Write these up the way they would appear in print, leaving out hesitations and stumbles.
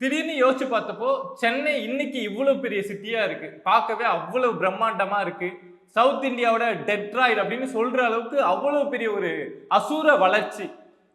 திடீர்னு யோசிச்சு பார்த்தப்போ, சென்னை இன்னைக்கு இவ்வளவு பெரிய சிட்டியா இருக்கு. பார்க்கவே அவ்வளவு பிரம்மாண்டமா இருக்கு. சவுத் இந்தியாவோட டெட்ராய்ட் அப்படின்னு சொல்ற அளவுக்கு அவ்வளவு பெரிய ஒரு அசூர வளர்ச்சி.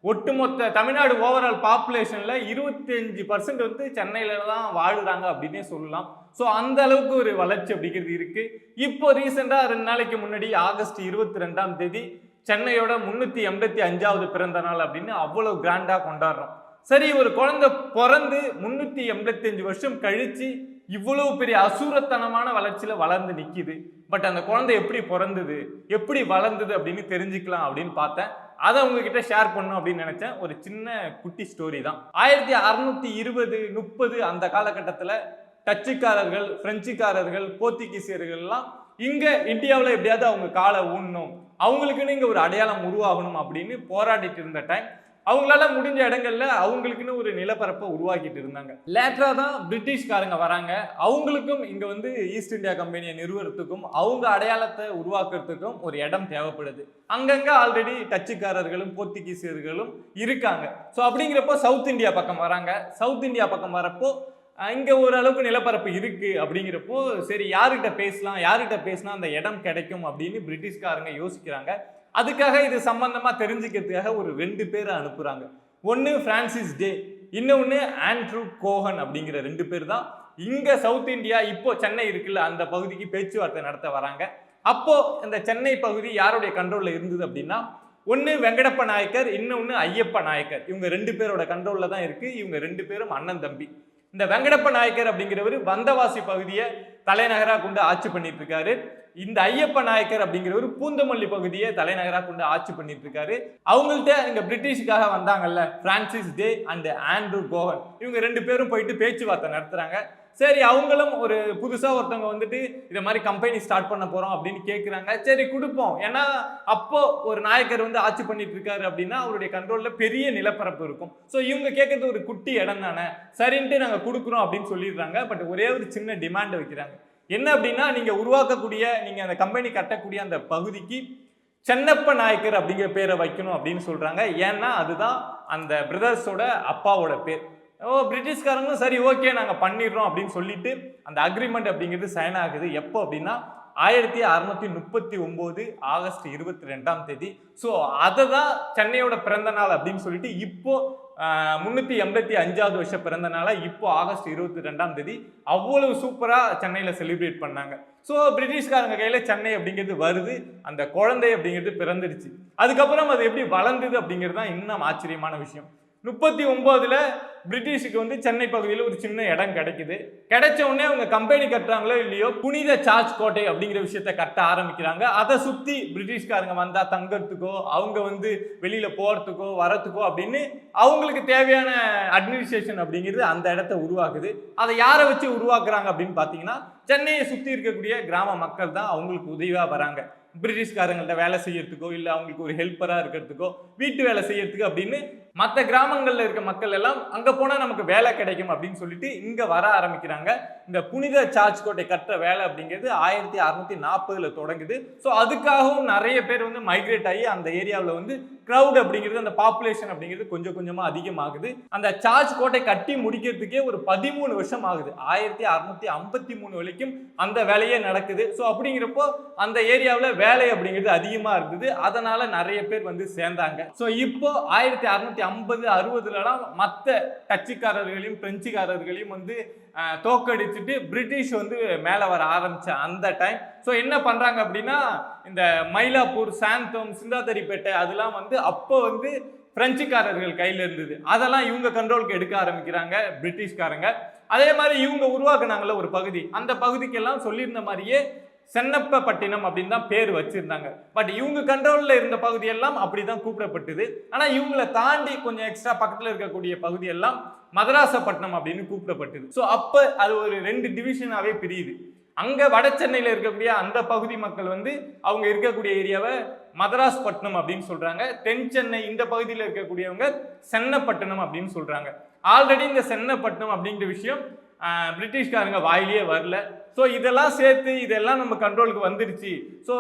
ஒட்டுமொத்த தமிழ்நாடு ஓவரால் பாப்புலேஷன்ல 25% வந்து சென்னையில தான் வாழுறாங்க அப்படின்னே சொல்லலாம். ஸோ அந்த அளவுக்கு ஒரு வளர்ச்சி அப்படிங்கிறது இருக்கு. இப்போ ரீசெண்டா 2 நாளைக்கு முன்னாடி ஆகஸ்ட் 22ஆம் தேதி சென்னையோட 385வது பிறந்த நாள் அப்படின்னு அவ்வளவு கிராண்டா கொண்டாடுறோம். சரி, ஒரு குழந்தை பிறந்து 385 வருஷம் கழிச்சு இவ்வளவு பெரிய அசூரத்தனமான வளர்ச்சியில வளர்ந்து நிக்குது. பட் அந்த குழந்தை எப்படி பிறந்தது, எப்படி வளர்ந்தது அப்படின்னு தெரிஞ்சுக்கலாம் அப்படின்னு பார்த்தேன். அதை உங்ககிட்ட ஷேர் பண்ணணும் அப்படின்னு நினைச்சேன். ஒரு சின்ன குட்டி ஸ்டோரி தான். 1620, 30 அந்த காலகட்டத்தில் டச்சுக்காரர்கள், பிரெஞ்சுக்காரர்கள், போர்த்துகீசியர்கள் எல்லாம் இங்க இந்தியாவில் எப்படியாவது அவங்க காலை ஊனணும், அவங்களுக்குன்னு இங்க ஒரு அடையாளம் உருவாகணும் அப்படின்னு போராடிட்டு இருந்த டைம், அவங்களால முடிஞ்ச இடங்கள்ல அவங்களுக்குன்னு ஒரு நிலப்பரப்பை உருவாக்கிட்டு இருந்தாங்க. லேட்டரா தான் பிரிட்டிஷ்காரங்க வராங்க. அவங்களுக்கும் இங்க வந்து ஈஸ்ட் இந்தியா கம்பெனியை நிறுவனத்துக்கும் அவங்க அடையாளத்தை உருவாக்குறதுக்கும் ஒரு இடம் தேவைப்படுது. அங்கங்க ஆல்ரெடி டச்சுக்காரர்களும் போர்த்துகீசியர்களும் இருக்காங்க. ஸோ அப்படிங்கிறப்போ சவுத் இந்தியா பக்கம் வராங்க. சவுத் இந்தியா பக்கம் வரப்போ இங்க ஓரளவுக்கு நிலப்பரப்பு இருக்கு. அப்படிங்கிறப்போ சரி, யார்கிட்ட பேசினா அந்த இடம் கிடைக்கும் அப்படின்னு பிரிட்டிஷ்காரங்க யோசிக்கிறாங்க. அதுக்காக இது சம்பந்தமா தெரிஞ்சுக்கிறதுக்காக ஒரு 2 பேரை அனுப்புறாங்க. ஒன்னு பிரான்சிஸ் டே, இன்னொன்னு ஆண்ட்ரூ கோஹன் அப்படிங்கிற 2 பேர் தான் இங்க சவுத் இந்தியா இப்போ சென்னை இருக்குல்ல அந்த பகுதிக்கு பேச்சுவார்த்தை நடத்த வராங்க. அப்போ இந்த சென்னை பகுதி யாருடைய கண்ட்ரோல்ல இருந்தது அப்படின்னா, ஒன்னு வெங்கடப்ப நாயக்கர், இன்னொன்னு ஐயப்ப நாயக்கர். இவங்க 2 பேரோட கண்ட்ரோல்ல தான் இருக்கு. இவங்க 2 பேரும் அண்ணன் தம்பி. இந்த வெங்கடப்ப நாயக்கர் அப்படிங்கிறவர் வந்தவாசி பகுதியை தலைநகரா கொண்டு ஆட்சி பண்ணிட்டு இருக்காரு. இந்த ஐயப்ப நாயக்கர் அப்படிங்கிறவர் பூந்தமல்லி பகுதியை தலைநகரா கொண்டு ஆட்சி பண்ணிட்டு இருக்காரு. அவங்கள்ட்ட இங்க பிரிட்டிஷுக்காக வந்தாங்கல்ல Francis Day and Andrew Cohen, இவங்க 2 பேரும் போயிட்டு பேச்சுவார்த்தை நடத்துறாங்க. சரி, அவங்களும் ஒரு புதுசா ஒருத்தவங்க வந்துட்டு இதை மாதிரி கம்பெனி ஸ்டார்ட் பண்ண போறோம் அப்படின்னு கேட்குறாங்க. சரி கொடுப்போம், ஏன்னா அப்போ ஒரு நாயக்கர் வந்து ஆட்சி பண்ணிட்டு இருக்காரு அப்படின்னா அவருடைய கண்ட்ரோல்ல பெரிய நிலப்பரப்பு இருக்கும். ஸோ இவங்க கேட்கறது ஒரு குட்டி இடம் தானே, சரின்ட்டு நாங்க கொடுக்குறோம் அப்படின்னு சொல்லிடுறாங்க. பட் ஒரே ஒரு சின்ன டிமாண்ட் வைக்கிறாங்க. என்ன அப்படின்னா, நீங்க அந்த கம்பெனி கட்டக்கூடிய அந்த பகுதிக்கு சென்னப்ப நாயக்கர் அப்படிங்கிற பேரை வைக்கணும் அப்படின்னு சொல்றாங்க. ஏன்னா அதுதான் அந்த பிரதர்ஸோட அப்பாவோட பேர். பிரிட்டிஷ்காரங்களும் சரி ஓகே நாங்க பண்ணிடுறோம் அப்படின்னு சொல்லிட்டு அந்த அக்ரிமெண்ட் அப்படிங்கிறது சைன் ஆகுது. எப்போ அப்படின்னா 1639 ஆகஸ்ட் 22ஆம் தேதி. ஸோ அதை தான் சென்னையோட பிறந்த நாள் அப்படின்னு சொல்லிட்டு இப்போ 385வது வருஷம் பிறந்த நாளா இப்போ ஆகஸ்ட் 22ஆம் தேதி அவ்வளவு சூப்பரா சென்னையில செலிப்ரேட் பண்ணாங்க. ஸோ பிரிட்டிஷ்காரங்க கையில சென்னை அப்படிங்கிறது வருது, அந்த குழந்தை அப்படிங்கிறது பிறந்துடுச்சு. அதுக்கப்புறம் அது எப்படி வளர்ந்தது அப்படிங்கிறது தான் இன்னும் ஆச்சரியமான விஷயம். 39ல் பிரிட்டிஷுக்கு வந்து சென்னை பகுதியில் ஒரு சின்ன இடம் கிடைக்குது. கிடைச்ச உடனே அவங்க கம்பெனி கட்டுறாங்களோ இல்லையோ புனித சார்ஜ் கோட்டை அப்படிங்கிற விஷயத்த கட்ட ஆரம்பிக்கிறாங்க. அதை சுத்தி பிரிட்டிஷ்காரங்க வந்தா தங்கறதுக்கோ அவங்க வந்து வெளியில போறதுக்கோ வரத்துக்கோ அப்படின்னு அவங்களுக்கு தேவையான அட்மினிஸ்ட்ரேஷன் அப்படிங்கிறது அந்த இடத்த உருவாக்குது. அதை யாரை வச்சு உருவாக்குறாங்க அப்படின்னு பாத்தீங்கன்னா, சென்னையை சுத்தி இருக்கக்கூடிய கிராம மக்கள் தான் அவங்களுக்கு உதவியா வராங்க. பிரிட்டிஷ்காரங்கள்ட்ட வேலை செய்யறதுக்கோ இல்லை அவங்களுக்கு ஒரு ஹெல்ப்பரா இருக்கிறதுக்கோ வீட்டு வேலை செய்யறதுக்கு அப்படின்னு மற்ற கிராமங்கள்ல இருக்க மக்கள் எல்லாம் அங்க போனா நமக்கு வேலை கிடைக்கும் அப்படின்னு சொல்லிட்டு இங்க வர ஆரம்பிக்கிறாங்க. இந்த புனித சார்ஜ் கோட்டை கட்டுற வேலை அப்படிங்கிறது 1640ல் தொடங்குது. ஸோ அதுக்காகவும் நிறைய பேர் வந்து மைக்ரேட் ஆகி அந்த ஏரியாவில் வந்து கிரவுட் அப்படிங்கிறது, அந்த பாப்புலேஷன் அப்படிங்கிறது கொஞ்சம் கொஞ்சமா அதிகமாகுது. அந்த சார்ஜ் கோட்டை கட்டி முடிக்கிறதுக்கே ஒரு 13 வருஷம் ஆகுது. 1653 வரைக்கும் அந்த வேலையே நடக்குது. ஸோ அப்படிங்கிறப்போ அந்த ஏரியாவில் வேலை அப்படிங்கிறது அதிகமா இருந்தது. அதனால நிறைய பேர் வந்து சேர்ந்தாங்க. ஸோ இப்போ 1650, 60லலாம் மற்ற டச்சுக்காரர்களையும் பிரெஞ்சுக்காரர்களையும் வந்து தோக்கடிச்சுட்டு பிரிட்டிஷ் வந்து மேலே வர ஆரம்பிச்ச அந்த டைம். ஸோ என்ன பண்றாங்க அப்படின்னா, இந்த மயிலாப்பூர், சாந்தோம், சிந்தாதிரிப்பேட்டை அதெல்லாம் வந்து அப்போ வந்து பிரெஞ்சுக்காரர்கள் கையில இருந்தது. அதெல்லாம் இவங்க கண்ட்ரோலுக்கு எடுக்க ஆரம்பிக்கிறாங்க பிரிட்டிஷ்காரங்க. அதே மாதிரி இவங்க உருவாக்குனாங்கல்ல ஒரு பகுதி, அந்த பகுதிக்கெல்லாம் சொல்லியிருந்த மாதிரியே சென்னப்ப பட்டினம் அப்படின்னு தான் பேர் வச்சிருந்தாங்க. பட் இவங்க கண்ட்ரோல்ல இருந்த பகுதியெல்லாம் அப்படிதான் கூப்பிடப்பட்டது. ஆனா இவங்களை தாண்டி கொஞ்சம் எக்ஸ்ட்ரா பக்கத்துல இருக்கக்கூடிய பகுதியெல்லாம் மதராசப்பட்டினம் அப்படின்னு கூப்பிடப்பட்டது. ஸோ அப்ப அது ஒரு 2 டிவிஷனாவே பிரியுது. அங்க வட சென்னையில இருக்கக்கூடிய அந்த பகுதி மக்கள் வந்து அவங்க இருக்கக்கூடிய ஏரியாவை மதராஸ் பட்டினம் அப்படின்னு சொல்றாங்க. தென் சென்னை இந்த பகுதியில் இருக்கக்கூடியவங்க சென்னப்பட்டினம் அப்படின்னு சொல்றாங்க. ஆல்ரெடி இந்த சென்னப்பட்டினம் அப்படிங்கிற விஷயம் பிரிட்டிஷ்காரங்க வாயிலேயே வரல. ஸோ இதெல்லாம் சேர்த்து இதெல்லாம் நம்ம கண்ட்ரோலுக்கு வந்துடுச்சு. ஸோ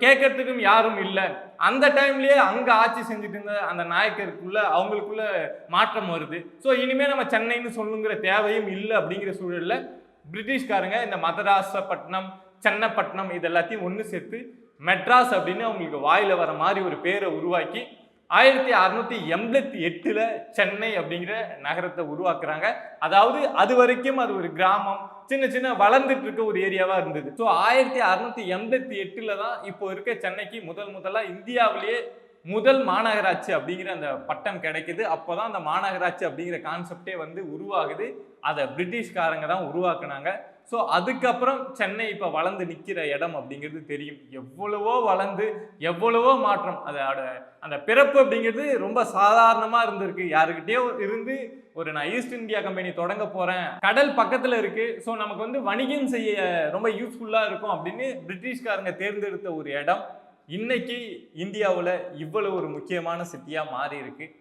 கேட்கறதுக்கும் யாரும் இல்லை. அந்த டைம்லயே அங்க ஆட்சி செஞ்சுட்டு இருந்த அந்த நாயக்கருக்குள்ள அவங்களுக்குள்ள மாற்றம் வருது. ஸோ இனிமே நம்ம சென்னைன்னு சொல்லுங்கிற தேவையும் இல்லை அப்படிங்கிற சூழல்ல பிரிட்டிஷ்காரங்க இந்த மதராசப்பட்டினம், சென்னப்பட்டினம் இது எல்லாத்தையும் ஒன்று சேர்த்து மெட்ராஸ் அப்படின்னு அவங்களுக்கு வாயில வர மாதிரி ஒரு பேரை உருவாக்கி 1688 சென்னை அப்படிங்கிற நகரத்தை உருவாக்குறாங்க. அதாவது அது வரைக்கும் அது ஒரு கிராமம், சின்ன சின்ன வளர்ந்துட்டு இருக்க ஒரு ஏரியாவா இருந்தது. ஸோ 1688 தான் இப்போ இருக்க சென்னைக்கு முதலா இந்தியாவிலேயே முதல் மாநகராட்சி அப்படிங்கிற அந்த பட்டம் கிடைக்குது. அப்போதான் அந்த மாநகராட்சி அப்படிங்கிற கான்செப்டே வந்து உருவாகுது. அதை பிரிட்டிஷ்காரங்க தான் உருவாக்குனாங்க. ஸோ அதுக்கப்புறம் சென்னை இப்போ வளர்ந்து நிற்கிற இடம் அப்படிங்கிறது தெரியும். எவ்வளவோ வளர்ந்து எவ்வளவோ மாற்றம். அதோட அந்த பிறப்பு அப்படிங்கிறது ரொம்ப சாதாரணமாக இருந்திருக்கு. யாருக்கிட்டேயோ இருந்து நான் ஈஸ்ட் இந்தியா கம்பெனி தொடங்க போகிறேன், கடல் பக்கத்தில் இருக்குது, ஸோ நமக்கு வந்து வணிகம் செய்ய ரொம்ப யூஸ்ஃபுல்லாக இருக்கும் அப்படின்னு பிரிட்டிஷ்காரங்க தேர்ந்தெடுத்த ஒரு இடம் இன்னைக்கு இந்தியாவில் இவ்வளவு ஒரு முக்கியமான சிட்டியாக மாறி இருக்கு.